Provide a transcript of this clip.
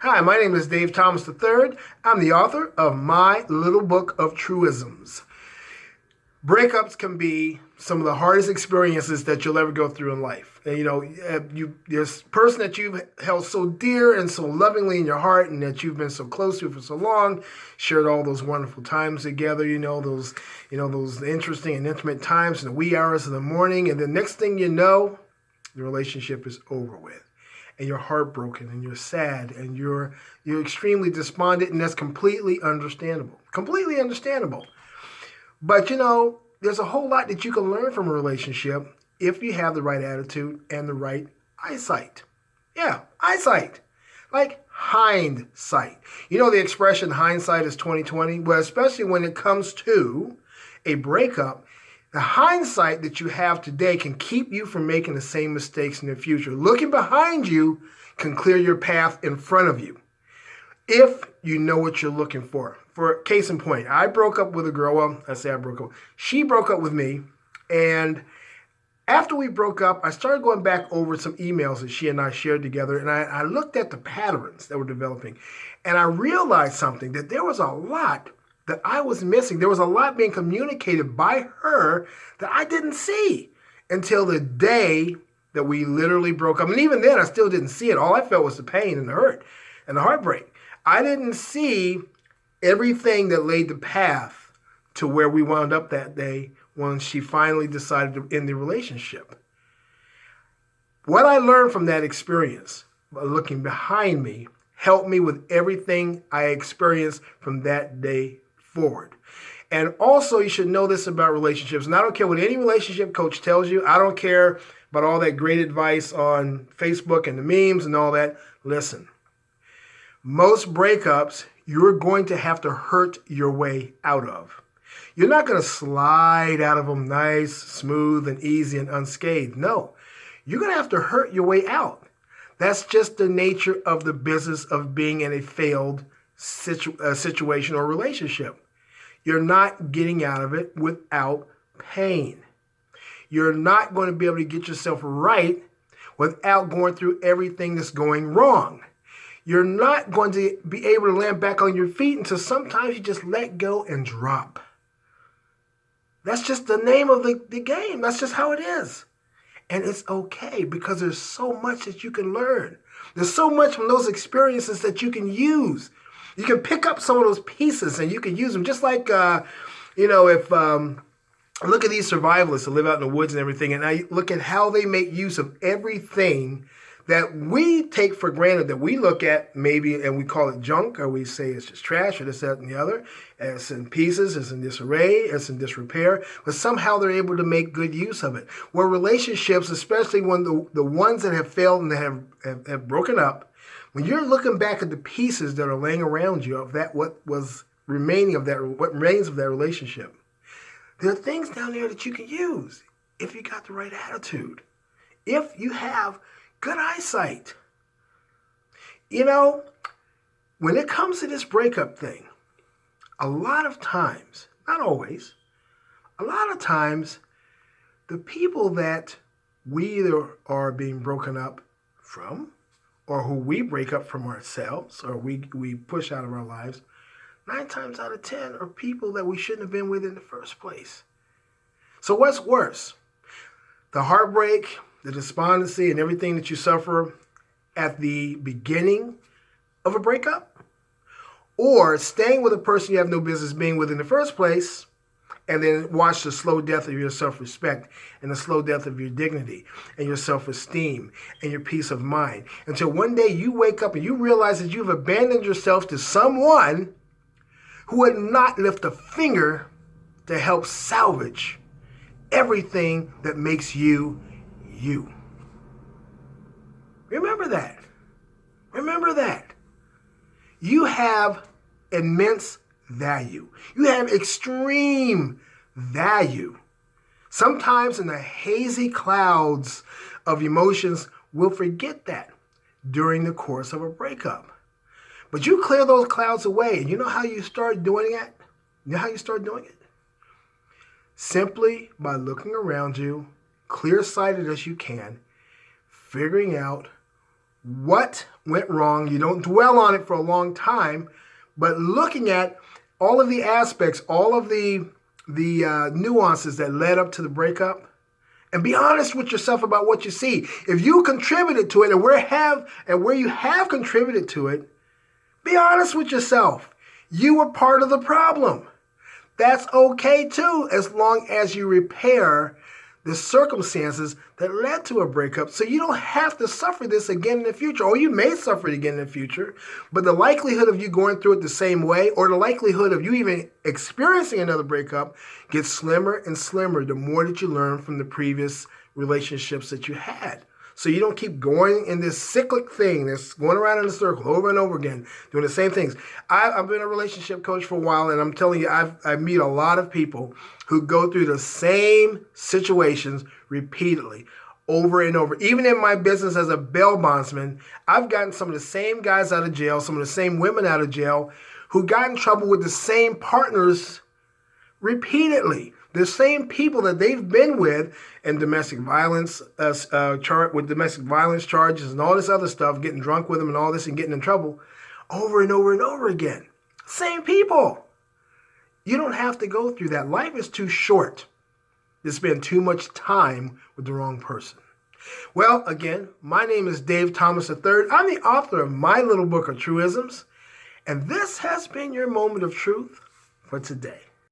Hi, my name is Dave Thomas III. I'm the author of my little book of truisms. Breakups can be some of the hardest experiences that you'll ever go through in life. And, this person that you've held so dear and so lovingly in your heart, and that you've been so close to for so long, shared all those wonderful times together. Those interesting and intimate times in the wee hours of the morning, and the next thing you know, the relationship is over with. And you're heartbroken, and you're sad, and you're extremely despondent, and that's completely understandable. Completely understandable. But there's a whole lot that you can learn from a relationship if you have the right attitude and the right eyesight. Yeah, eyesight. Like hindsight. The expression hindsight is 20/20? Well, especially when it comes to a breakup, the hindsight that you have today can keep you from making the same mistakes in the future. Looking behind you can clear your path in front of you if you know what you're looking for. For case in point, I broke up with a girl. Well, I say I broke up. She broke up with me, and after we broke up, I started going back over some emails that she and I shared together, and I looked at the patterns that were developing, and I realized something, that there was a lot that I was missing. There was a lot being communicated by her that I didn't see until the day that we literally broke up. And even then, I still didn't see it. All I felt was the pain and the hurt and the heartbreak. I didn't see everything that laid the path to where we wound up that day when she finally decided to end the relationship. What I learned from that experience, by looking behind me, helped me with everything I experienced from that day forward. And also, you should know this about relationships. And I don't care what any relationship coach tells you. I don't care about all that great advice on Facebook and the memes and all that. Listen, most breakups you're going to have to hurt your way out of. You're not going to slide out of them nice, smooth, and easy and unscathed. No, you're going to have to hurt your way out. That's just the nature of the business of being in a failed situation or relationship. You're not getting out of it without pain. You're not going to be able to get yourself right without going through everything that's going wrong. You're not going to be able to land back on your feet until sometimes you just let go and drop. That's just the name of the game. That's just how it is. And it's okay, because there's so much that you can learn. There's so much from those experiences that you can use. You can pick up some of those pieces and you can use them. Just like, if look at these survivalists that live out in the woods and everything, and I look at how they make use of everything that we take for granted, that we look at maybe and we call it junk, or we say it's just trash, or this, that, and the other. It's in pieces, it's in disarray, it's in disrepair, but somehow they're able to make good use of it. Where relationships, especially when the ones that have failed and that have broken up, when you're looking back at the pieces that are laying around you of that, what remains of that relationship, there are things down there that you can use if you got the right attitude, if you have good eyesight. When it comes to this breakup thing, a lot of times, not always, a lot of times, the people that we either are being broken up from, or who we break up from ourselves, or we push out of our lives, 9 times out of 10 are people that we shouldn't have been with in the first place. So what's worse? The heartbreak, the despondency, and everything that you suffer at the beginning of a breakup? Or staying with a person you have no business being with in the first place, and then watch the slow death of your self-respect and the slow death of your dignity and your self-esteem and your peace of mind, until one day you wake up and you realize that you've abandoned yourself to someone who would not lift a finger to help salvage everything that makes you you. Remember that. Remember that. You have immense value. You have extreme value. Sometimes in the hazy clouds of emotions, we'll forget that during the course of a breakup. But you clear those clouds away, and you know how you start doing it? You know how you start doing it? Simply by looking around you, clear-sighted as you can, figuring out what went wrong. You don't dwell on it for a long time, but looking at all of the aspects, all of the nuances that led up to the breakup, and be honest with yourself about what you see. If you contributed to it, and where you have contributed to it, be honest with yourself. You were part of the problem. That's okay too, as long as you repair the circumstances that led to a breakup, so you don't have to suffer this again in the future. Or you may suffer it again in the future, but the likelihood of you going through it the same way, or the likelihood of you even experiencing another breakup, gets slimmer and slimmer the more that you learn from the previous relationships that you had. So you don't keep going in this cyclic thing that's going around in a circle over and over again, doing the same things. I've been a relationship coach for a while, and I'm telling you, I meet a lot of people who go through the same situations repeatedly, over and over. Even in my business as a bail bondsman, I've gotten some of the same guys out of jail, some of the same women out of jail, who got in trouble with the same partners repeatedly. The same people that they've been with in domestic violence, with domestic violence charges and all this other stuff, getting drunk with them and all this and getting in trouble over and over and over again. Same people. You don't have to go through that. Life is too short to spend too much time with the wrong person. Well, again, my name is Dave Thomas III. I'm the author of my little book of truisms, and this has been your moment of truth for today.